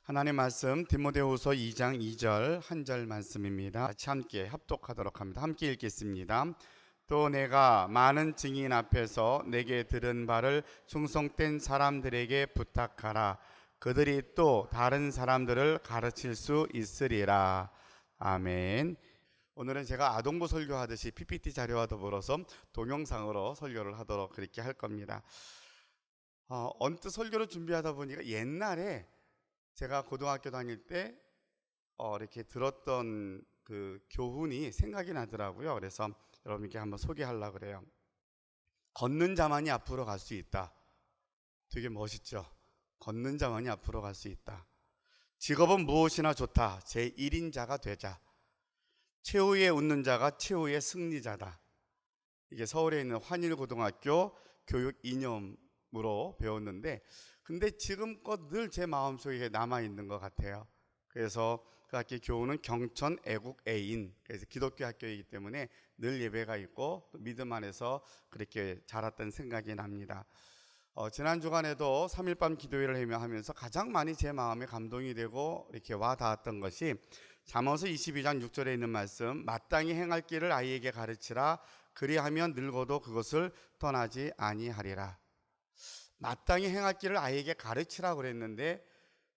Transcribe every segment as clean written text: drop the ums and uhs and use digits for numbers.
하나님 말씀 디모데후서 2장 2절 한 절 말씀입니다. 같이 함께 합독하도록 합니다. 함께 읽겠습니다. 또 내가 많은 증인 앞에서 내게 들은 바를 충성된 사람들에게 부탁하라. 그들이 또 다른 사람들을 가르칠 수 있으리라. 아멘. 오늘은 제가 아동부 설교하듯이 PPT 자료와 더불어서 동영상으로 설교를 하도록 그렇게 할 겁니다. 언뜻 설교를 준비하다 보니까 옛날에 제가 고등학교 다닐 때 이렇게 들었던 그 교훈이 생각이 나더라고요. 그래서 여러분께 한번 소개하려고 그래요. 걷는 자만이 앞으로 갈 수 있다. 되게 멋있죠? 걷는 자만이 앞으로 갈 수 있다. 직업은 무엇이나 좋다. 제1인자가 되자. 최후에 웃는 자가 최후의 승리자다. 이게 서울에 있는 환일고등학교 교육 이념으로 배웠는데, 근데 지금껏 늘 제 마음속에 남아있는 것 같아요. 그래서 그 학교 교우는 경천 애국애인, 그래서 기독교 학교이기 때문에 늘 예배가 있고 또 믿음 안에서 그렇게 자랐던 생각이 납니다. 지난 주간에도 3일밤 기도회를 하면서 가장 많이 제 마음에 감동이 되고 이렇게 와 닿았던 것이 잠언서 22장 6절에 있는 말씀, 마땅히 행할 길을 아이에게 가르치라. 그리하면 늙어도 그것을 떠나지 아니하리라. 마땅히 행할 길을 아이에게 가르치라고 그랬는데,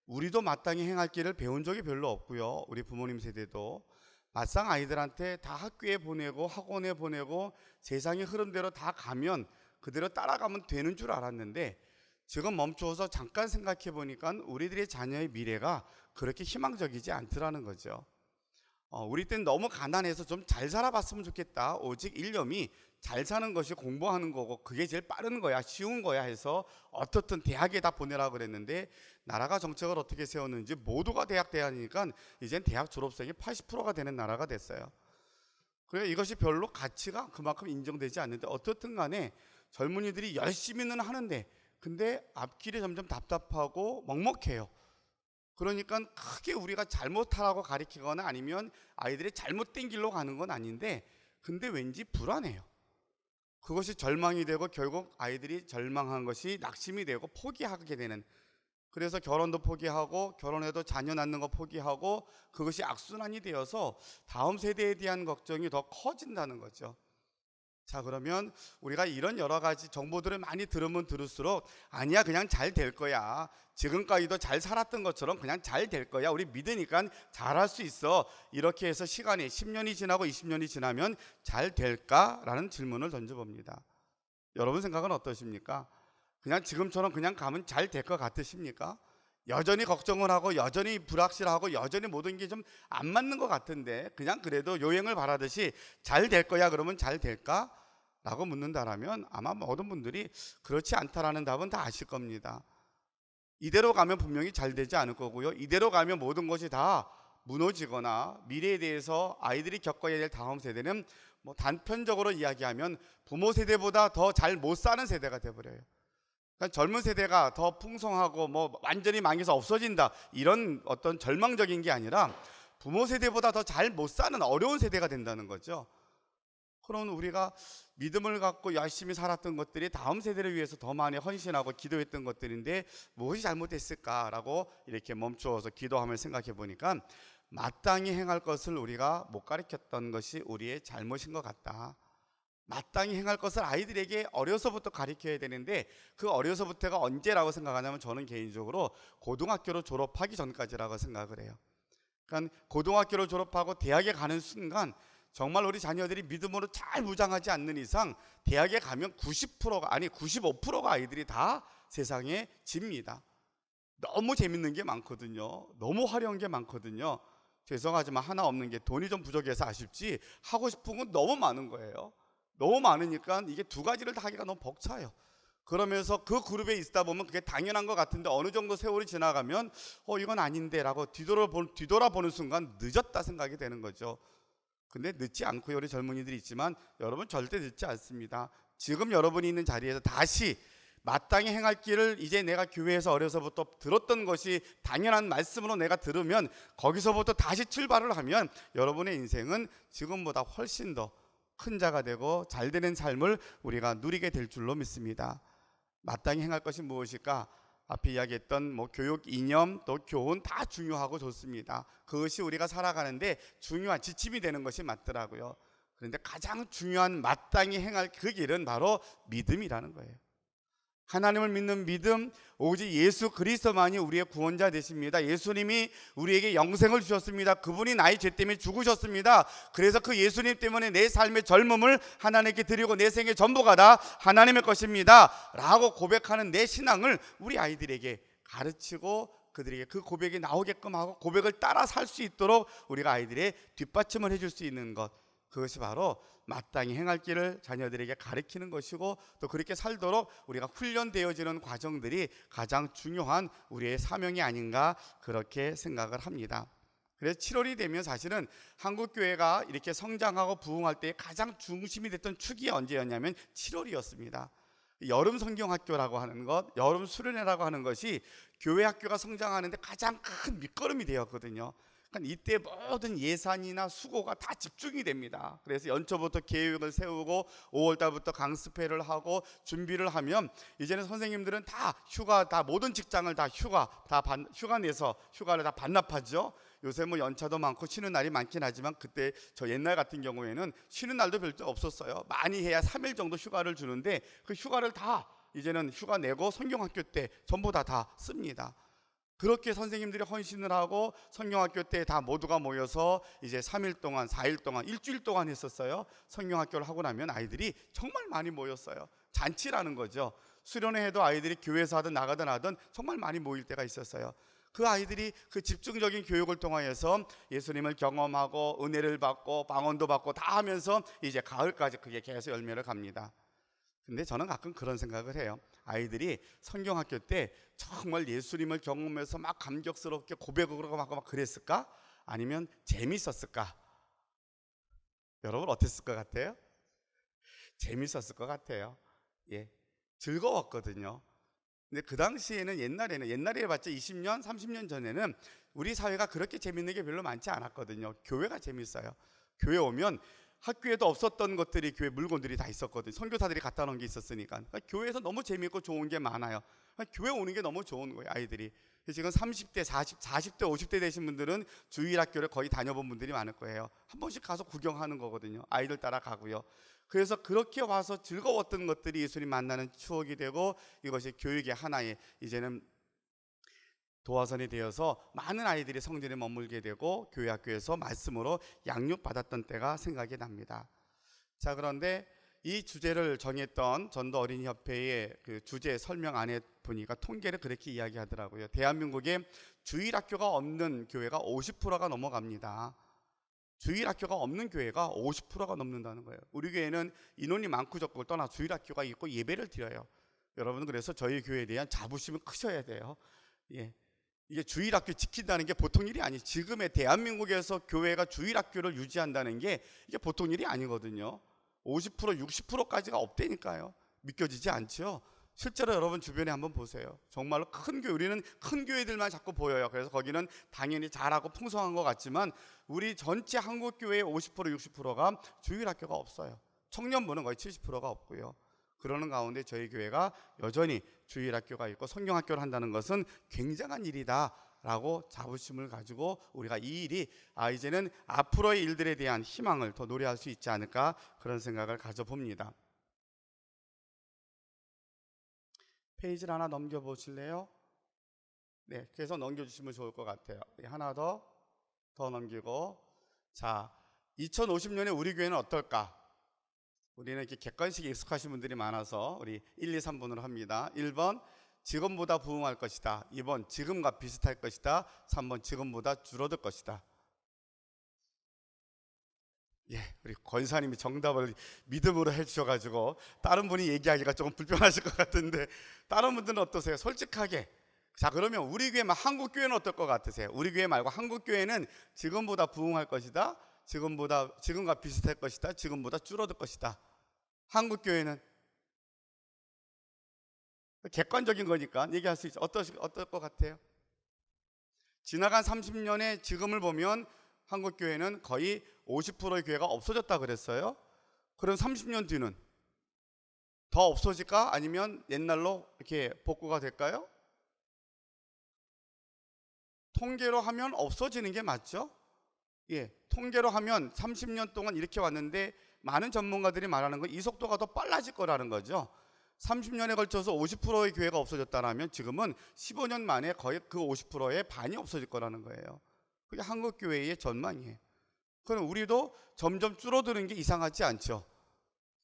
우리도 마땅히 행할 길을 배운 적이 별로 없고요. 우리 부모님 세대도 막상 아이들한테 다 학교에 보내고 학원에 보내고 세상의 흐름대로 다 가면 그대로 따라가면 되는 줄 알았는데, 지금 멈추어서 잠깐 생각해 보니까 우리들의 자녀의 미래가 그렇게 희망적이지 않더라는 거죠. 우리 때는 너무 가난해서 좀 잘 살아봤으면 좋겠다. 오직 일념이 잘 사는 것이 공부하는 거고 그게 제일 빠른 거야, 쉬운 거야 해서 어떻든 대학에 다 보내라고 그랬는데, 나라가 정책을 어떻게 세웠는지 모두가 대학 대학이니까 이젠 대학 졸업생이 80%가 되는 나라가 됐어요. 그래, 이것이 별로 가치가 그만큼 인정되지 않는데, 어떻든 간에 젊은이들이 열심히는 하는데 근데 앞길이 점점 답답하고 먹먹해요. 그러니까 크게 우리가 잘못하라고 가리키거나 아니면 아이들이 잘못된 길로 가는 건 아닌데, 근데 왠지 불안해요. 그것이 절망이 되고 결국 아이들이 절망한 것이 낙심이 되고 포기하게 되는, 그래서 결혼도 포기하고 결혼해도 자녀 낳는 거 포기하고 그것이 악순환이 되어서 다음 세대에 대한 걱정이 더 커진다는 거죠. 자, 그러면 우리가 이런 여러 가지 정보들을 많이 들으면 들을수록 아니야, 그냥 잘 될 거야, 지금까지도 잘 살았던 것처럼 그냥 잘 될 거야, 우리 믿으니까 잘할 수 있어, 이렇게 해서 시간이 10년이 지나고 20년이 지나면 잘 될까라는 질문을 던져봅니다. 여러분 생각은 어떠십니까? 그냥 지금처럼 그냥 가면 잘 될 것 같으십니까? 여전히 걱정을 하고 여전히 불확실하고 여전히 모든 게 좀 안 맞는 것 같은데, 그냥 그래도 요행을 바라듯이 잘 될 거야 그러면 잘 될까? 라고 묻는다라면 아마 모든 분들이 그렇지 않다라는 답은 다 아실 겁니다. 이대로 가면 분명히 잘 되지 않을 거고요, 이대로 가면 모든 것이 다 무너지거나 미래에 대해서 아이들이 겪어야 될 다음 세대는 뭐 단편적으로 이야기하면 부모 세대보다 더 잘 못 사는 세대가 돼버려요. 그러니까 젊은 세대가 더 풍성하고 뭐 완전히 망해서 없어진다, 이런 어떤 절망적인 게 아니라 부모 세대보다 더 잘 못 사는 어려운 세대가 된다는 거죠. 그럼 우리가 믿음을 갖고 열심히 살았던 것들이 다음 세대를 위해서 더 많이 헌신하고 기도했던 것들인데 무엇이 잘못됐을까라고 이렇게 멈추어서 기도하며 생각해 보니까, 마땅히 행할 것을 우리가 못 가르쳤던 것이 우리의 잘못인 것 같다. 마땅히 행할 것을 아이들에게 어려서부터 가르쳐야 되는데, 그 어려서부터가 언제라고 생각하냐면 저는 개인적으로 고등학교를 졸업하기 전까지라고 생각을 해요. 그러니까 고등학교를 졸업하고 대학에 가는 순간 정말 우리 자녀들이 믿음으로 잘 무장하지 않는 이상 대학에 가면 90%가 아니 95%가 아이들이 다 세상에 집니다. 너무 재밌는 게 많거든요. 너무 화려한 게 많거든요. 죄송하지만 하나 없는 게 돈이 좀 부족해서 아쉽지, 하고 싶은 건 너무 많은 거예요. 너무 많으니까 이게 두 가지를 다 하기가 너무 벅차요. 그러면서 그 그룹에 있다 보면 그게 당연한 것 같은데 어느 정도 세월이 지나가면 이건 아닌데 라고 뒤돌아보는 순간 늦었다 생각이 되는 거죠. 근데 늦지 않고요, 우리 젊은이들이 있지만 여러분 절대 늦지 않습니다. 지금 여러분이 있는 자리에서 다시 마땅히 행할 길을, 이제 내가 교회에서 어려서부터 들었던 것이 당연한 말씀으로 내가 들으면 거기서부터 다시 출발을 하면 여러분의 인생은 지금보다 훨씬 더 큰 자가 되고 잘 되는 삶을 우리가 누리게 될 줄로 믿습니다. 마땅히 행할 것이 무엇일까? 앞에 이야기했던 뭐 교육 이념 또 교훈 다 중요하고 좋습니다. 그것이 우리가 살아가는데 중요한 지침이 되는 것이 맞더라고요. 그런데 가장 중요한 마땅히 행할 그 길은 바로 믿음이라는 거예요. 하나님을 믿는 믿음, 오직 예수 그리스도만이 우리의 구원자 되십니다. 예수님이 우리에게 영생을 주셨습니다. 그분이 나의 죄 때문에 죽으셨습니다. 그래서 그 예수님 때문에 내 삶의 젊음을 하나님께 드리고 내 생의 전부가 다 하나님의 것입니다 라고 고백하는 내 신앙을 우리 아이들에게 가르치고 그들에게 그 고백이 나오게끔 하고 고백을 따라 살 수 있도록 우리가 아이들의 뒷받침을 해줄 수 있는 것, 그것이 바로 마땅히 행할 길을 자녀들에게 가르치는 것이고 또 그렇게 살도록 우리가 훈련되어지는 과정들이 가장 중요한 우리의 사명이 아닌가 그렇게 생각을 합니다. 그래서 7월이 되면 사실은 한국교회가 이렇게 성장하고 부흥할 때 가장 중심이 됐던 축이 언제였냐면 7월이었습니다. 여름 성경학교라고 하는 것, 여름 수련회라고 하는 것이 교회 학교가 성장하는데 가장 큰 밑거름이 되었거든요. 그러니까 이때 모든 예산이나 수고가 다 집중이 됩니다. 그래서 연초부터 계획을 세우고 5월달부터 강습회를 하고 준비를 하면 이제는 선생님들은 다 휴가, 다 모든 직장을 다 휴가 내서 휴가를 다 반납하죠. 요새 뭐 연차도 많고 쉬는 날이 많긴 하지만 그때 저 옛날 같은 경우에는 쉬는 날도 별로 없었어요. 많이 해야 3일 정도 휴가를 주는데 그 휴가를 다 이제는 휴가 내고 성경학교 때 전부 다 씁니다. 그렇게 선생님들이 헌신을 하고 성경학교 때 다 모두가 모여서 이제 3일 동안 4일 동안 일주일 동안 했었어요. 성경학교를 하고 나면 아이들이 정말 많이 모였어요. 잔치라는 거죠. 수련회 해도 아이들이 교회에서 하든 나가든 하든 정말 많이 모일 때가 있었어요. 그 아이들이 그 집중적인 교육을 통하여서 예수님을 경험하고 은혜를 받고 방언도 받고 다 하면서 이제 가을까지 그게 계속 열매를 갑니다. 근데 저는 가끔 그런 생각을 해요. 아이들이 성경학교 때 정말 예수님을 경험해서 막 감격스럽게 고백을 하고 막 그랬을까? 아니면 재밌었을까? 여러분 어땠을 것 같아요? 재밌었을 것 같아요. 예, 즐거웠거든요. 근데 그 당시에는 옛날에 봤자 20년, 30년 전에는 우리 사회가 그렇게 재밌는 게 별로 많지 않았거든요. 교회가 재밌어요. 교회 오면 학교에도 없었던 것들이 교회 물건들이 다 있었거든요. 선교사들이 갖다 놓은 게 있었으니까. 그러니까 교회에서 너무 재밌고 좋은 게 많아요. 그러니까 교회 오는 게 너무 좋은 거예요, 아이들이. 지금 30대, 40대, 50대 되신 분들은 주일학교를 거의 다녀본 분들이 많을 거예요. 한 번씩 가서 구경하는 거거든요. 아이들 따라 가고요. 그래서 그렇게 와서 즐거웠던 것들이 예수님 만나는 추억이 되고 이것이 교육의 하나의 이제는 도화선이 되어서 많은 아이들이 성전에 머물게 되고 교회 학교에서 말씀으로 양육받았던 때가 생각이 납니다. 자, 그런데 이 주제를 정했던 전도 어린이 협회의 그 주제 설명 안에 보니까 통계를 그렇게 이야기하더라고요. 대한민국에 주일학교가 없는 교회가 50%가 넘어갑니다. 주일학교가 없는 교회가 50%가 넘는다는 거예요. 우리 교회는 인원이 많고 적고를 떠나 주일학교가 있고 예배를 드려요. 여러분, 그래서 저희 교회에 대한 자부심은 크셔야 돼요. 예. 이게 주일학교 지킨다는 게 보통 일이 아니에요. 지금의 대한민국에서 교회가 주일학교를 유지한다는 게 이게 보통 일이 아니거든요. 50% 60%까지가 없다니까요. 믿겨지지 않죠. 실제로 여러분 주변에 한번 보세요. 정말로 큰 교회, 우리는 큰 교회들만 자꾸 보여요. 그래서 거기는 당연히 잘하고 풍성한 것 같지만 우리 전체 한국교회의 50% 60%가 주일학교가 없어요. 청년부는 거의 70%가 없고요. 그러는 가운데 저희 교회가 여전히 주일학교가 있고 성경학교를 한다는 것은 굉장한 일이다 라고 자부심을 가지고 우리가 이 일이 이제는 앞으로의 일들에 대한 희망을 더 노래할 수 있지 않을까 그런 생각을 가져봅니다. 페이지를 하나 넘겨보실래요? 네, 계속 넘겨주시면 좋을 것 같아요. 하나 더 넘기고, 자, 2050년에 우리 교회는 어떨까? 우리는 이렇게 객관식에 익숙하신 분들이 많아서 우리 1, 2, 3번으로 합니다. 1번 지금보다 부흥할 것이다. 2번 지금과 비슷할 것이다. 3번 지금보다 줄어들 것이다. 예, 우리 권사님이 정답을 믿음으로 해주셔가지고 다른 분이 얘기하기가 조금 불편하실 것 같은데 다른 분들은 어떠세요? 솔직하게. 자, 그러면 우리 교회, 한국교회는 어떨 것 같으세요? 우리 교회 말고 한국교회는 지금보다 부흥할 것이다. 지금과 비슷할 것이다. 지금보다 줄어들 것이다. 한국교회는 객관적인 거니까 얘기할 수 있죠. 어떨 것 같아요? 지나간 30년의 지금을 보면 한국교회는 거의 50%의 교회가 없어졌다 그랬어요. 그럼 30년 뒤는 더 없어질까? 아니면 옛날로 이렇게 복구가 될까요? 통계로 하면 없어지는 게 맞죠? 예, 통계로 하면 30년 동안 이렇게 왔는데 많은 전문가들이 말하는 건 이 속도가 더 빨라질 거라는 거죠. 30년에 걸쳐서 50%의 교회가 없어졌다면 지금은 15년 만에 거의 그 50%의 반이 없어질 거라는 거예요. 그게 한국 교회의 전망이에요. 그럼 우리도 점점 줄어드는 게 이상하지 않죠.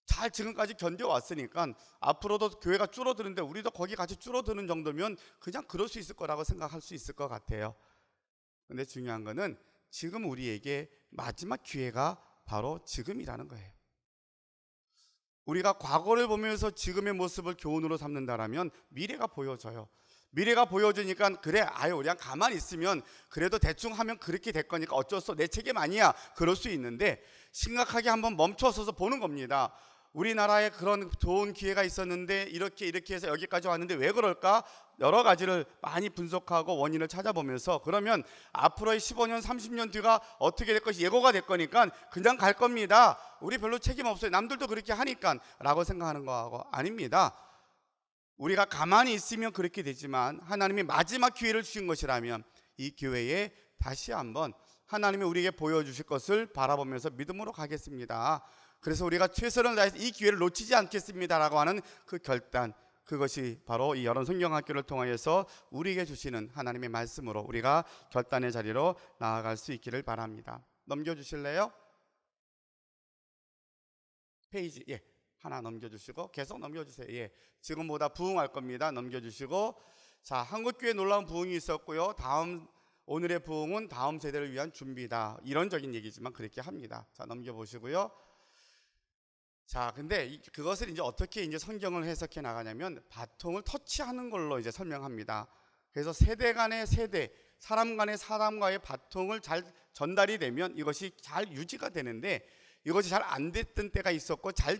잘 지금까지 견뎌왔으니까 앞으로도 교회가 줄어드는데 우리도 거기 같이 줄어드는 정도면 그냥 그럴 수 있을 거라고 생각할 수 있을 것 같아요. 근데 중요한 거는 지금 우리에게 마지막 기회가 바로 지금이라는 거예요. 우리가 과거를 보면서 지금의 모습을 교훈으로 삼는다라면 미래가 보여져요. 미래가 보여지니까 그래, 아유 그냥 가만히 있으면 그래도 대충 하면 그렇게 될 거니까 어쩔 수 없어, 내 책임 아니야, 그럴 수 있는데 심각하게 한번 멈춰서서 보는 겁니다. 우리나라에 그런 좋은 기회가 있었는데 이렇게 해서 여기까지 왔는데 왜 그럴까? 여러 가지를 많이 분석하고 원인을 찾아보면서 그러면 앞으로의 15년 30년 뒤가 어떻게 될 것이 예고가 될 거니까 그냥 갈 겁니다, 우리 별로 책임 없어요, 남들도 그렇게 하니까 라고 생각하는 거하고 아닙니다. 우리가 가만히 있으면 그렇게 되지만 하나님이 마지막 기회를 주신 것이라면 이 교회에 다시 한번 하나님이 우리에게 보여주실 것을 바라보면서 믿음으로 가겠습니다. 그래서 우리가 최선을 다해서 이 기회를 놓치지 않겠습니다라고 하는 그 결단, 그것이 바로 이 여론 성경학교를 통하여서 우리에게 주시는 하나님의 말씀으로 우리가 결단의 자리로 나아갈 수 있기를 바랍니다. 넘겨주실래요? 페이지, 예, 하나 넘겨주시고 계속 넘겨주세요. 예, 지금보다 부흥할 겁니다. 넘겨주시고, 자, 한국교회 놀라운 부흥이 있었고요. 오늘의 부흥은 다음 세대를 위한 준비다, 이론적인 얘기지만 그렇게 합니다. 자, 넘겨보시고요. 자, 근데 그것을 이제 어떻게 이제 성경을 해석해 나가냐면 바통을 터치하는 걸로 이제 설명합니다. 그래서 세대 간의 세대, 사람 간의 사람과의 바통을 잘 전달이 되면 이것이 잘 유지가 되는데 이것이 잘 안 됐던 때가 있었고 잘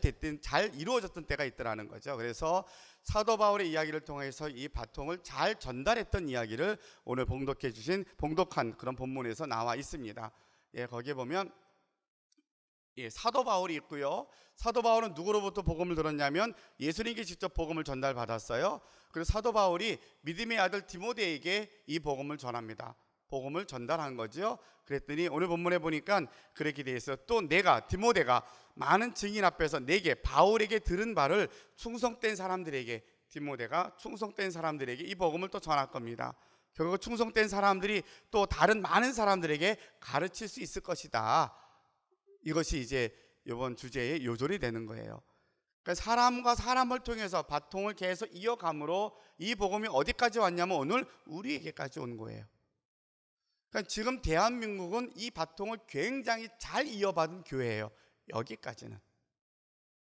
이루어졌던 때가 있더라는 거죠. 그래서 사도 바울의 이야기를 통해서 이 바통을 잘 전달했던 이야기를 오늘 봉독한 그런 본문에서 나와 있습니다. 예, 거기에 보면 예, 사도 바울이 있고요. 사도 바울은 누구로부터 복음을 들었냐면 예수님께 직접 복음을 전달받았어요. 그리고 사도 바울이 믿음의 아들 디모데에게 이 복음을 전합니다. 복음을 전달한 거죠. 그랬더니 오늘 본문에 보니까 그렇게 되어 있어요. 또 디모데가 많은 증인 앞에서 내게 바울에게 들은 바를 충성된 사람들에게, 디모데가 충성된 사람들에게 이 복음을 또 전할 겁니다. 결국 충성된 사람들이 또 다른 많은 사람들에게 가르칠 수 있을 것이다. 이것이 이제 이번 주제의 요절이 되는 거예요. 그러니까 사람과 사람을 통해서 바통을 계속 이어감으로 이 복음이 어디까지 왔냐면 오늘 우리에게까지 온 거예요. 그러니까 지금 대한민국은 이 바통을 굉장히 잘 이어받은 교회예요. 여기까지는,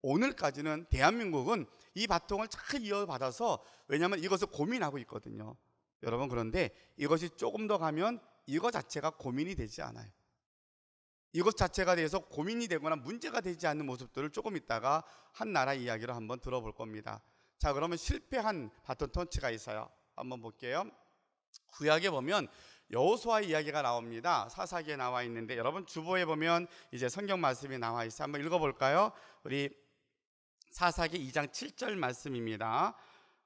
오늘까지는 대한민국은 이 바통을 잘 이어받아서, 왜냐하면 이것을 고민하고 있거든요, 여러분. 그런데 이것이 조금 더 가면 이거 자체가 고민이 되지 않아요. 이것 자체가 대해서 고민이 되거나 문제가 되지 않는 모습들을 조금 있다가 한 나라 이야기로 한번 들어볼 겁니다. 자, 그러면 실패한 바톤 터치가 있어요. 한번 볼게요. 구약에 보면 여호수아 이야기가 나옵니다. 사사기에 나와 있는데 여러분 주보에 보면 이제 성경 말씀이 나와 있어요. 한번 읽어볼까요? 우리 사사기 2장 7절 말씀입니다.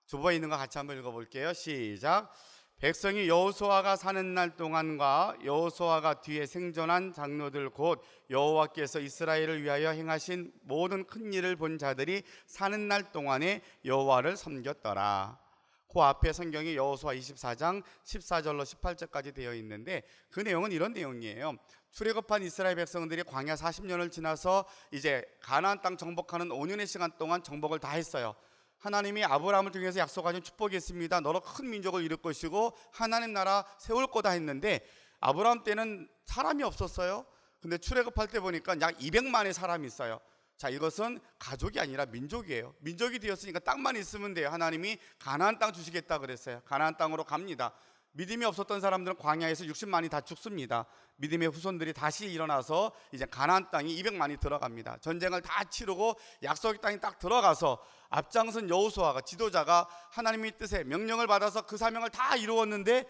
주보에 있는 거 같이 한번 읽어볼게요. 시작. 백성이 여호수아가 사는 날 동안과 여호수아가 뒤에 생존한 장로들 곧 여호와께서 이스라엘을 위하여 행하신 모든 큰 일을 본 자들이 사는 날 동안에 여호와를 섬겼더라. 그 앞에 성경이 여호수아 24장 14절로 18절까지 되어 있는데 그 내용은 이런 내용이에요. 출애굽한 이스라엘 백성들이 광야 40년을 지나서 이제 가나안 땅 정복하는 5년의 시간 동안 정복을 다 했어요. 하나님이 아브라함을 통해서 약속하신 축복이 있습니다. 너로 큰 민족을 이룰 것이고 하나님 나라 세울 거다 했는데 아브라함 때는 사람이 없었어요. 근데 출애굽할 때 보니까 약 200만의 사람이 있어요. 자, 이것은 가족이 아니라 민족이에요. 민족이 되었으니까 땅만 있으면 돼요. 하나님이 가나안 땅 주시겠다 그랬어요. 가나안 땅으로 갑니다. 믿음이 없었던 사람들은 광야에서 60만이 다 죽습니다. 믿음의 후손들이 다시 일어나서 이제 가나안 땅이 200만이 들어갑니다. 전쟁을 다 치르고 약속의 땅에 딱 들어가서 앞장선 여호수아가, 지도자가 하나님의 뜻에 명령을 받아서 그 사명을 다 이루었는데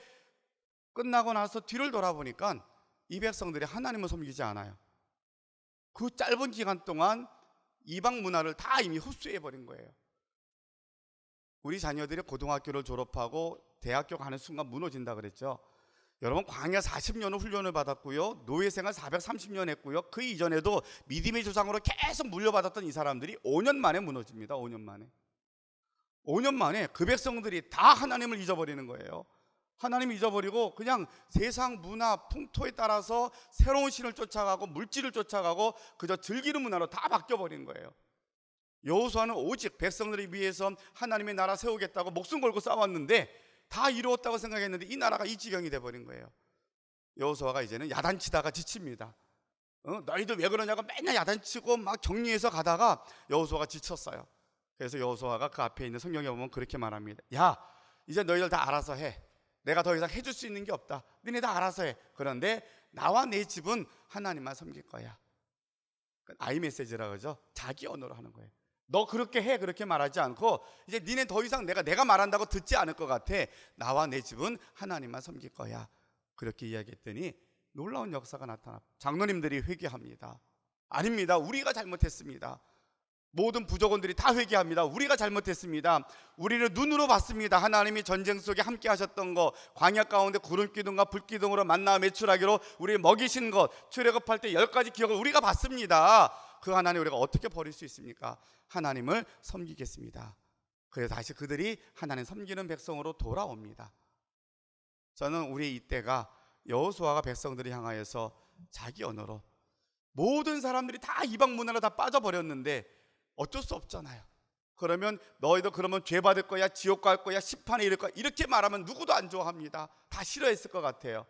끝나고 나서 뒤를 돌아보니까 이 백성들이 하나님을 섬기지 않아요. 그 짧은 기간 동안 이방 문화를 다 이미 흡수해버린 거예요. 우리 자녀들이 고등학교를 졸업하고 대학교 가는 순간 무너진다 그랬죠. 여러분 광야 40년을 훈련을 받았고요. 노예 생활 430년 했고요. 그 이전에도 믿음의 조상으로 계속 물려받았던 이 사람들이 5년 만에 무너집니다. 5년 만에. 5년 만에 그 백성들이 다 하나님을 잊어버리는 거예요. 하나님을 잊어버리고 그냥 세상 문화 풍토에 따라서 새로운 신을 쫓아가고 물질을 쫓아가고 그저 즐기는 문화로 다 바뀌어버린 거예요. 여호수아는 오직 백성들을 위해서 하나님의 나라 세우겠다고 목숨 걸고 싸웠는데 다 이루었다고 생각했는데 이 나라가 이 지경이 돼버린 거예요. 여호수아가 이제는 야단치다가 지칩니다. 너희들 왜 그러냐고 맨날 야단치고 막 격리해서 가다가 여호수아가 지쳤어요. 그래서 여호수아가 그 앞에 있는 성경에 보면 그렇게 말합니다. 야, 이제 너희들 다 알아서 해. 내가 더 이상 해줄 수 있는 게 없다. 너네 다 알아서 해. 그런데 나와 내 집은 하나님만 섬길 거야. 아이 메시지라고 그러죠. 자기 언어로 하는 거예요. 너 그렇게 해, 그렇게 말하지 않고 이제 니네 더 이상 내가 말한다고 듣지 않을 것 같아. 나와 내 집은 하나님만 섬길 거야. 그렇게 이야기했더니 놀라운 역사가 나타나. 장로님들이 회개합니다. 아닙니다. 우리가 잘못했습니다. 모든 부족원들이 다 회개합니다. 우리가 잘못했습니다. 우리는 눈으로 봤습니다. 하나님이 전쟁 속에 함께 하셨던 것, 광야 가운데 구름 기둥과 불 기둥으로 만나 매출하기로 우리 먹이신 것, 출애굽할 때 10가지 기억을 우리가 봤습니다. 그 하나님 우리가 어떻게 버릴 수 있습니까? 하나님을 섬기겠습니다. 그래서 다시 그들이 하나님 섬기는 백성으로 돌아옵니다. 저는 우리 이때가 여호수아가 백성들을 향하여서 자기 언어로, 모든 사람들이 다 이방 문화로 다 빠져버렸는데 어쩔 수 없잖아요. 그러면 너희도 그러면 죄 받을 거야, 지옥 갈 거야, 심판에 이를 거야, 이렇게 말하면 누구도 안 좋아합니다. 다 싫어했을 것 같아요.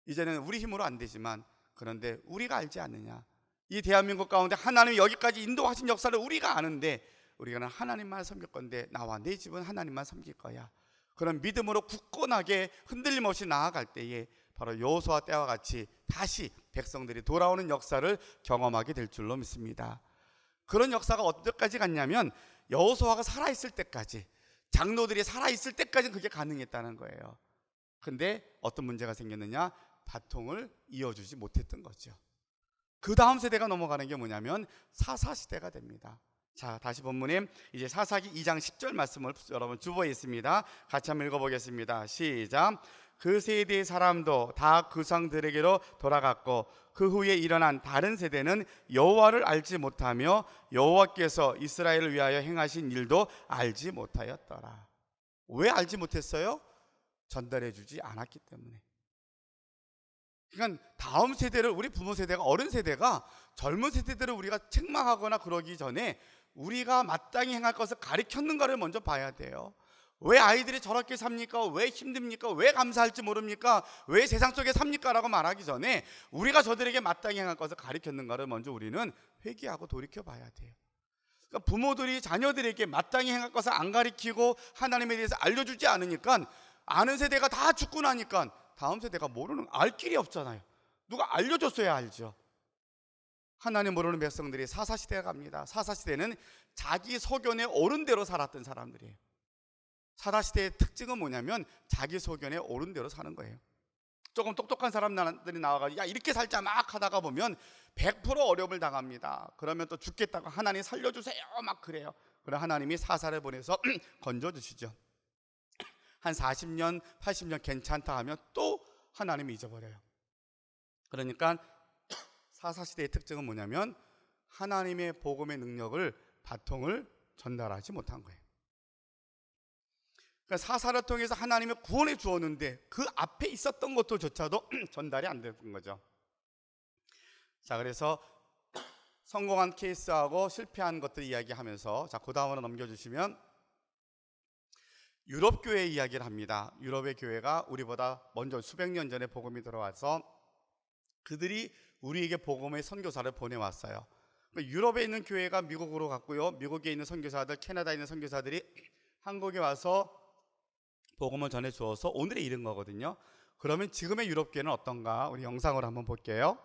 이제는 우리 힘으로 안 되지만, 그런데 우리가 알지 않느냐, 이 대한민국 가운데 하나님이 여기까지 인도하신 역사를 우리가 아는데, 우리가 하나님만 섬길 건데 나와 내 집은 하나님만 섬길 거야. 그런 믿음으로 굳건하게 흔들림 없이 나아갈 때에 바로 여호수아 때와 같이 다시 백성들이 돌아오는 역사를 경험하게 될 줄로 믿습니다. 그런 역사가 어디까지 갔냐면 여호수아가 살아있을 때까지, 장로들이 살아있을 때까지는 그게 가능했다는 거예요. 근데 어떤 문제가 생겼느냐, 바통을 이어주지 못했던 거죠. 그 다음 세대가 넘어가는 게 뭐냐면 사사시대가 됩니다. 자, 다시 본문에 이제 사사기 2장 10절 말씀을 여러분 주보에 있습니다. 같이 한번 읽어보겠습니다. 시작. 그 세대의 사람도 다 그 상들에게로 돌아갔고 그 후에 일어난 다른 세대는 여호와를 알지 못하며 여호와께서 이스라엘을 위하여 행하신 일도 알지 못하였더라. 왜 알지 못했어요? 전달해 주지 않았기 때문에. 그러니까 다음 세대를, 우리 부모 세대가, 어른 세대가 젊은 세대들을 우리가 책망하거나 그러기 전에 우리가 마땅히 행할 것을 가르쳤는가를 먼저 봐야 돼요. 왜 아이들이 저렇게 삽니까? 왜 힘듭니까? 왜 감사할지 모릅니까? 왜 세상 속에 삽니까? 라고 말하기 전에 우리가 저들에게 마땅히 행할 것을 가르쳤는가를 먼저 우리는 회개하고 돌이켜 봐야 돼요. 그러니까 부모들이 자녀들에게 마땅히 행할 것을 안 가르치고 하나님에 대해서 알려주지 않으니까, 아는 세대가 다 죽고 나니까 다음 세대가 모르는, 알 길이 없잖아요. 누가 알려줬어야 알죠. 하나님 모르는 백성들이 사사시대가 갑니다. 사사시대는 자기 소견에 옳은 대로 살았던 사람들이에요. 사사시대의 특징은 뭐냐면 자기 소견에 옳은 대로 사는 거예요. 조금 똑똑한 사람들이 나와가지고 야 이렇게 살자 막 하다가 보면 100% 어려움을 당합니다. 그러면 또 죽겠다고 하나님 살려주세요 막 그래요. 그럼 하나님이 사사를 보내서 건져주시죠. 한 40년 80년 괜찮다 하면 또 하나님이 잊어버려요. 그러니까 사사시대의 특징은 뭐냐면 하나님의 복음의 능력을, 바통을 전달하지 못한 거예요. 그러니까 사사를 통해서 하나님의 구원해 주었는데 그 앞에 있었던 것조차도 전달이 안 됐던 거죠. 자, 그래서 성공한 케이스하고 실패한 것들 이야기하면서, 자, 그 다음으로 넘겨주시면 유럽 교회 이야기를 합니다. 유럽의 교회가 우리보다 먼저 수백 년 전에 복음이 들어와서 그들이 우리에게 복음의 선교사를 보내왔어요. 그러니까 유럽에 있는 교회가 미국으로 갔고요, 미국에 있는 선교사들, 캐나다에 있는 선교사들이 한국에 와서 복음을 전해 주어서 오늘에 이른 거거든요. 그러면 지금의 유럽 교회는 어떤가? 우리 영상으로 한번 볼게요.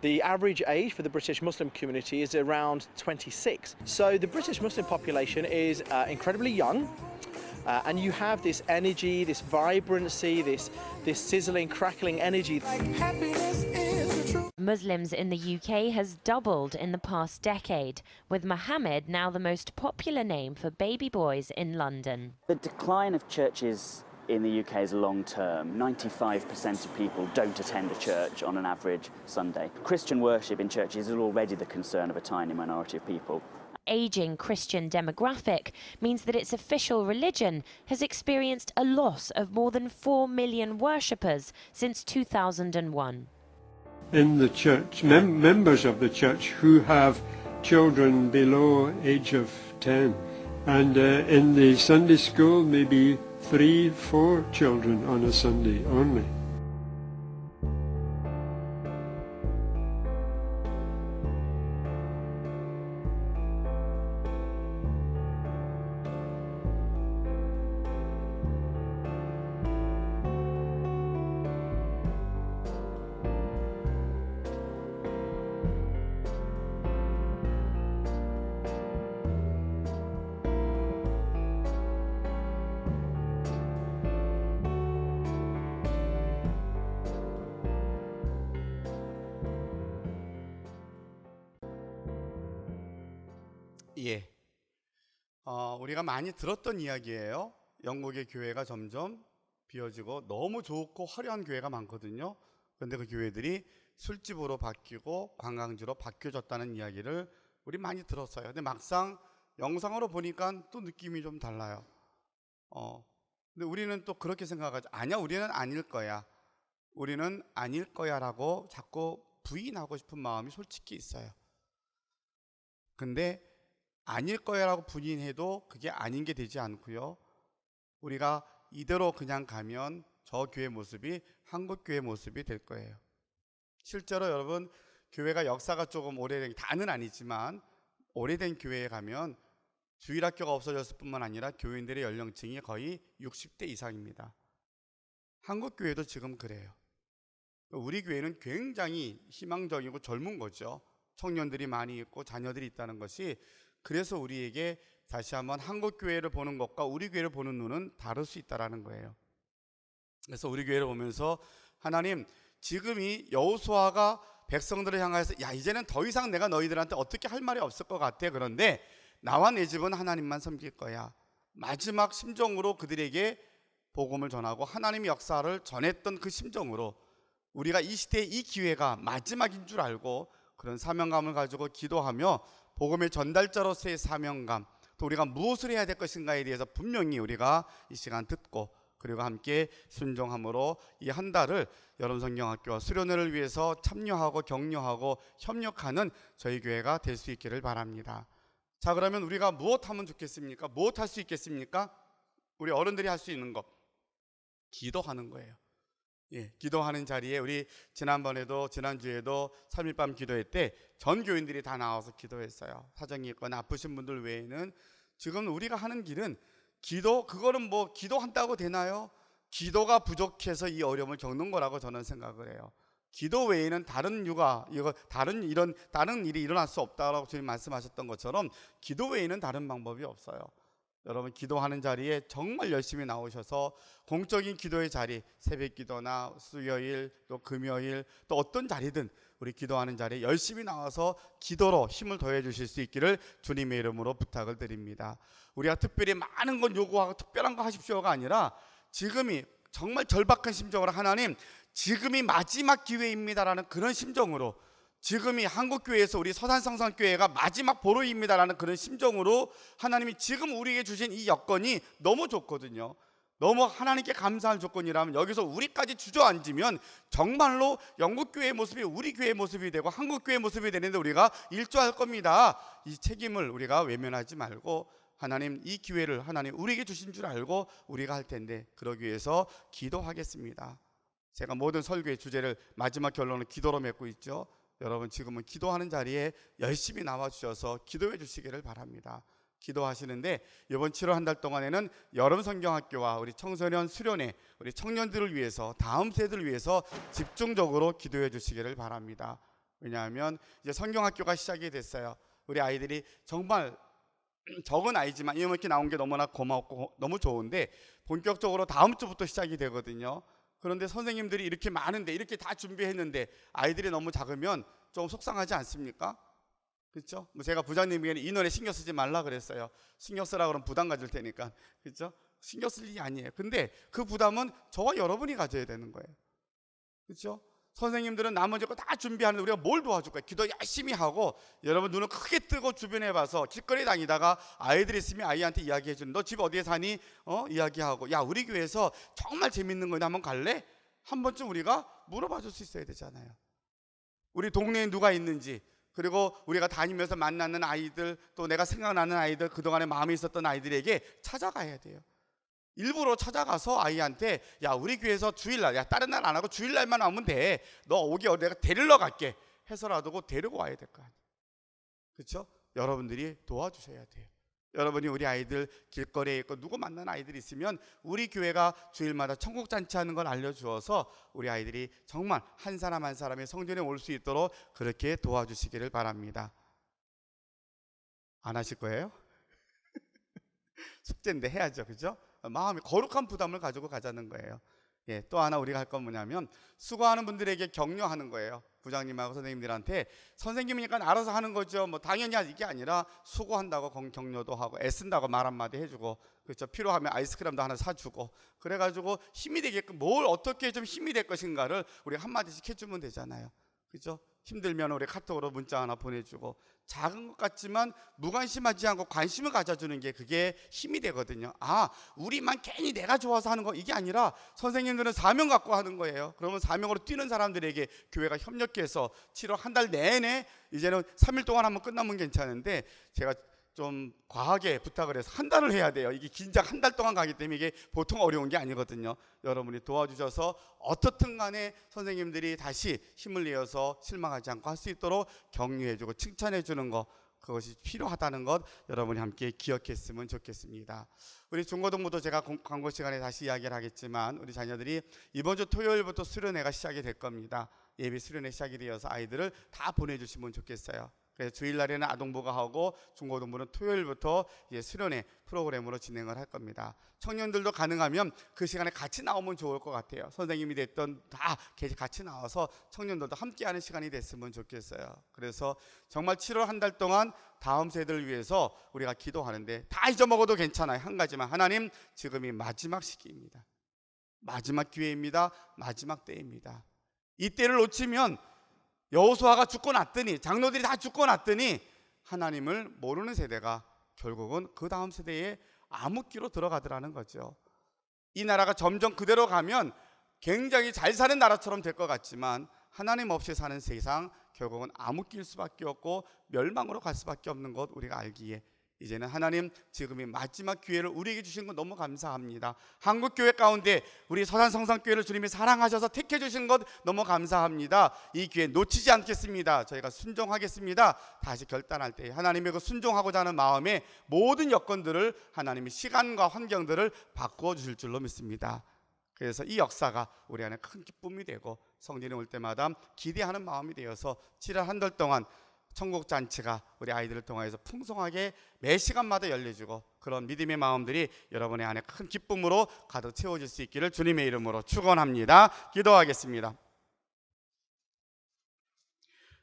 The average age for the British Muslim community is around 26. So the British Muslim population is incredibly young. And you have this energy, this vibrancy, this sizzling, crackling energy. Muslims in the UK has doubled in the past decade, with Mohammed now the most popular name for baby boys in London. The decline of churches in the UK is long term. 95% of people don't attend a church on an average Sunday. Christian worship in churches is already the concern of a tiny minority of people. Aging Christian demographic means that its official religion has experienced a loss of more than 4 million worshippers since 2001. In the church, members of the church who have children below age of 10, and in the Sunday school maybe 3-4 children on a Sunday only. 예, 우리가 많이 들었던 이야기예요. 영국의 교회가 점점 비어지고 너무 좋고 화려한 교회가 많거든요. 그런데 그 교회들이 술집으로 바뀌고 관광지로 바뀌어졌다는 이야기를 우리 많이 들었어요. 근데 막상 영상으로 보니까 또 느낌이 좀 달라요. 근데 우리는 또 그렇게 생각하죠. 아니야, 우리는 아닐 거야. 우리는 아닐 거야 라고 자꾸 부인하고 싶은 마음이 솔직히 있어요. 근데 아닐 거야 라고 부인해도 그게 아닌 게 되지 않고요. 우리가 이대로 그냥 가면 저 교회 모습이 한국 교회 모습이 될 거예요. 실제로 여러분, 교회가 역사가 조금 오래된, 다는 아니지만 오래된 교회에 가면 주일학교가 없어졌을 뿐만 아니라 교인들의 연령층이 거의 60대 이상입니다. 한국 교회도 지금 그래요. 우리 교회는 굉장히 희망적이고 젊은 거죠. 청년들이 많이 있고 자녀들이 있다는 것이, 그래서 우리에게 다시 한번 한국 교회를 보는 것과 우리 교회를 보는 눈은 다를 수 있다는 거예요. 그래서 우리 교회를 보면서 하나님, 지금 이 여호수아가 백성들을 향해서 야, 이제는 더 이상 내가 너희들한테 어떻게 할 말이 없을 것 같아. 그런데 나와 내 집은 하나님만 섬길 거야. 마지막 심정으로 그들에게 복음을 전하고 하나님의 역사를 전했던 그 심정으로 우리가 이 시대에 이 기회가 마지막인 줄 알고 그런 사명감을 가지고 기도하며 복음의 전달자로서의 사명감, 또 우리가 무엇을 해야 될 것인가에 대해서 분명히 우리가 이 시간 듣고 그리고 함께 순종함으로 이 한 달을 여름성경학교와 수련회를 위해서 참여하고 격려하고 협력하는 저희 교회가 될 수 있기를 바랍니다. 자, 그러면 우리가 무엇 하면 좋겠습니까? 무엇 할 수 있겠습니까? 우리 어른들이 할 수 있는 것, 기도하는 거예요. 예, 기도하는 자리에 우리 지난주에도 3일 밤 기도회 때 전 교인들이 다 나와서 기도했어요. 사정이 있거나 아프신 분들 외에는. 지금 우리가 하는 길은 기도, 그거는 뭐 기도한다고 되나요? 기도가 부족해서 이 어려움을 겪는 거라고 저는 생각을 해요. 기도 외에는 다른 일이 일어날 수 없다라고 주님 말씀하셨던 것처럼 기도 외에는 다른 방법이 없어요. 여러분, 기도하는 자리에 정말 열심히 나오셔서 공적인 기도의 자리, 새벽 기도나 수요일 또 금요일 또 어떤 자리든 우리 기도하는 자리에 열심히 나와서 기도로 힘을 더해 주실 수 있기를 주님의 이름으로 부탁을 드립니다. 우리가 특별히 많은 건 요구하고 특별한 거 하십시오가 아니라 지금이 정말 절박한 심정으로 하나님, 지금이 마지막 기회입니다라는 그런 심정으로, 지금이 한국교회에서 우리 서산성산교회가 마지막 보루입니다라는 그런 심정으로 하나님이 지금 우리에게 주신 이 여건이 너무 좋거든요. 너무 하나님께 감사할 조건이라면 여기서 우리까지 주저앉으면 정말로 영국교회의 모습이 우리 교회의 모습이 되고 한국교회의 모습이 되는데 우리가 일조할 겁니다. 이 책임을 우리가 외면하지 말고 하나님, 이 기회를 하나님 우리에게 주신 줄 알고 우리가 할 텐데 그러기 위해서 기도하겠습니다. 제가 모든 설교의 주제를 마지막 결론을 기도로 맺고 있죠. 여러분, 지금은 기도하는 자리에 열심히 나와주셔서 기도해 주시기를 바랍니다. 기도하시는데 이번 7월 한 달 동안에는 여름성경학교와 우리 청소년 수련회, 우리 청년들을 위해서, 다음 세대를 위해서 집중적으로 기도해 주시기를 바랍니다. 왜냐하면 이제 성경학교가 시작이 됐어요. 우리 아이들이 정말 적은 아이지만 이렇게 나온 게 너무나 고맙고 너무 좋은데 본격적으로 다음 주부터 시작이 되거든요. 그런데 선생님들이 이렇게 많은데 이렇게 다 준비했는데 아이들이 너무 작으면 좀 속상하지 않습니까? 그렇죠? 뭐 제가 부장님에게 인원에 신경 쓰지 말라 그랬어요. 신경 쓰라 그러면 부담 가질 테니까. 그렇죠? 신경 쓸 일이 아니에요. 근데 그 부담은 저와 여러분이 가져야 되는 거예요. 그렇죠? 선생님들은 나머지 거 다 준비하는데 우리가 뭘 도와줄 거예요? 기도 열심히 하고 여러분 눈을 크게 뜨고 주변에 봐서 길거리 다니다가 아이들이 있으면 아이한테 이야기해 주는, 너 집 어디에 사니? 이야기하고, 야 우리 교회에서 정말 재밌는 건데 한번 갈래? 한 번쯤 우리가 물어봐 줄 수 있어야 되잖아요. 우리 동네에 누가 있는지, 그리고 우리가 다니면서 만나는 아이들, 또 내가 생각나는 아이들, 그동안에 마음에 있었던 아이들에게 찾아가야 돼요. 일부러 찾아가서 아이한테 야 우리 교회에서 주일날, 야 다른 날 안 하고 주일날만 오면 돼, 너 오게 내가 데리러 갈게 해서라도 데리고 와야 될 거 아니에요. 그렇죠? 여러분들이 도와주셔야 돼요. 여러분이 우리 아이들 길거리에 있고 누구 만나는 아이들이 있으면 우리 교회가 주일마다 천국잔치 하는 걸 알려주어서 우리 아이들이 정말 한 사람 한 사람이 성전에 올 수 있도록 그렇게 도와주시기를 바랍니다. 안 하실 거예요? 숙제인데 해야죠. 그죠? 마음이 거룩한 부담을 가지고 가자는 거예요. 예, 또 하나 우리가 할 건 뭐냐면 수고하는 분들에게 격려하는 거예요. 부장님하고 선생님들한테 선생님이니까 알아서 하는 거죠. 뭐 당연히 이게 아니라 수고한다고 격려도 하고 애쓴다고 말 한마디 해주고, 그렇죠? 필요하면 아이스크림도 하나 사주고, 그래가지고 힘이 되게끔 뭘 어떻게 좀 힘이 될 것인가를 우리가 한마디씩 해주면 되잖아요. 그죠? 힘들면 우리 카톡으로 문자 하나 보내주고, 작은 것 같지만 무관심하지 않고 관심을 가져주는 게 그게 힘이 되거든요. 아, 우리만 괜히 내가 좋아서 하는 거 이게 아니라 선생님들은 사명 갖고 하는 거예요. 그러면 사명으로 뛰는 사람들에게 교회가 협력해서 7월 한 달 내내, 이제는 3일 동안 하면 끝나면 괜찮은데 제가 좀 과하게 부탁을 해서 한 달을 해야 돼요. 이게 긴장 한 달 동안 가기 때문에 이게 보통 어려운 게 아니거든요. 여러분이 도와주셔서 어떻든 간에 선생님들이 다시 힘을 내어서 실망하지 않고 할 수 있도록 격려해주고 칭찬해주는 것, 그것이 필요하다는 것 여러분이 함께 기억했으면 좋겠습니다. 우리 중고등부도 제가 광고 시간에 다시 이야기를 하겠지만 우리 자녀들이 이번 주 토요일부터 수련회가 시작이 될 겁니다. 예비 수련회 시작이 되어서 아이들을 다 보내주시면 좋겠어요. 그래서 주일날에는 아동부가 하고 중고등부는 토요일부터 이제 수련회 프로그램으로 진행을 할 겁니다. 청년들도 가능하면 그 시간에 같이 나오면 좋을 것 같아요. 선생님이 됐던 다 같이 나와서 청년들도 함께하는 시간이 됐으면 좋겠어요. 그래서 정말 7월 한 달 동안 다음 세대를 위해서 우리가 기도하는데, 다 잊어먹어도 괜찮아요. 한 가지만, 하나님 지금이 마지막 시기입니다. 마지막 기회입니다. 마지막 때입니다. 이 때를 놓치면 여호수아가 죽고 났더니, 장로들이 다 죽고 났더니 하나님을 모르는 세대가 결국은 그 다음 세대에 암흑기로 들어가더라는 거죠. 이 나라가 점점 그대로 가면 굉장히 잘 사는 나라처럼 될 것 같지만 하나님 없이 사는 세상, 결국은 암흑기일 수밖에 없고 멸망으로 갈 수밖에 없는 것 우리가 알기에 이제는 하나님 지금이 마지막 기회를 우리에게 주신 것 너무 감사합니다. 한국교회 가운데 우리 서산성산교회를 주님이 사랑하셔서 택해 주신 것 너무 감사합니다. 이 기회 놓치지 않겠습니다. 저희가 순종하겠습니다. 다시 결단할 때 하나님의 그 순종하고자 하는 마음에 모든 여건들을, 하나님의 시간과 환경들을 바꾸어 주실 줄로 믿습니다. 그래서 이 역사가 우리 안에 큰 기쁨이 되고 성전에 올 때마다 기대하는 마음이 되어서 7월 한 달 동안 천국잔치가 우리 아이들을 통해서 풍성하게 매 시간마다 열려주고, 그런 믿음의 마음들이 여러분의 안에 큰 기쁨으로 가득 채워질 수 있기를 주님의 이름으로 축원합니다. 기도하겠습니다.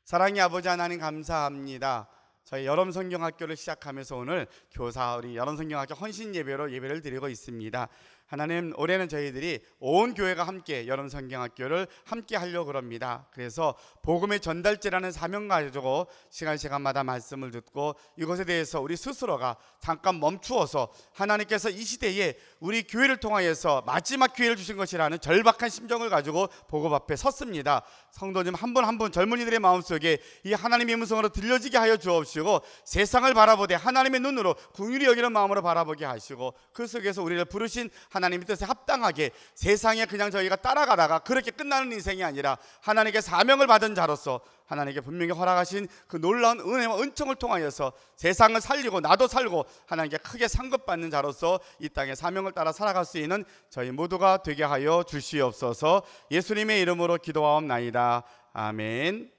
사랑의 아버지 하나님 감사합니다. 저희 여름성경학교를 시작하면서 오늘 교사 우리 여름성경학교 헌신 예배로 예배를 드리고 있습니다. 하나님, 올해는 저희들이 온 교회가 함께 여름성경학교를 함께 하려고 그럽니다. 그래서 복음의 전달제라는 사명 가지고 시간마다 말씀을 듣고 이것에 대해서 우리 스스로가 잠깐 멈추어서 하나님께서 이 시대에 우리 교회를 통하여서 마지막 기회를 주신 것이라는 절박한 심정을 가지고 복음 앞에 섰습니다. 성도님 한 분 한 분 젊은이들의 마음속에 이 하나님의 음성으로 들려지게 하여 주옵시고, 세상을 바라보되 하나님의 눈으로 긍휼히 여기는 마음으로 바라보게 하시고, 그 속에서 우리를 부르신 하나님의 뜻에 합당하게 세상에 그냥 저희가 따라가다가 그렇게 끝나는 인생이 아니라 하나님께 사명을 받은 자로서 하나님께 분명히 허락하신 그 놀라운 은혜와 은총을 통하여서 세상을 살리고 나도 살고 하나님께 크게 상급받는 자로서 이 땅의 사명을 따라 살아갈 수 있는 저희 모두가 되게 하여 주시옵소서. 예수님의 이름으로 기도하옵나이다. 아멘.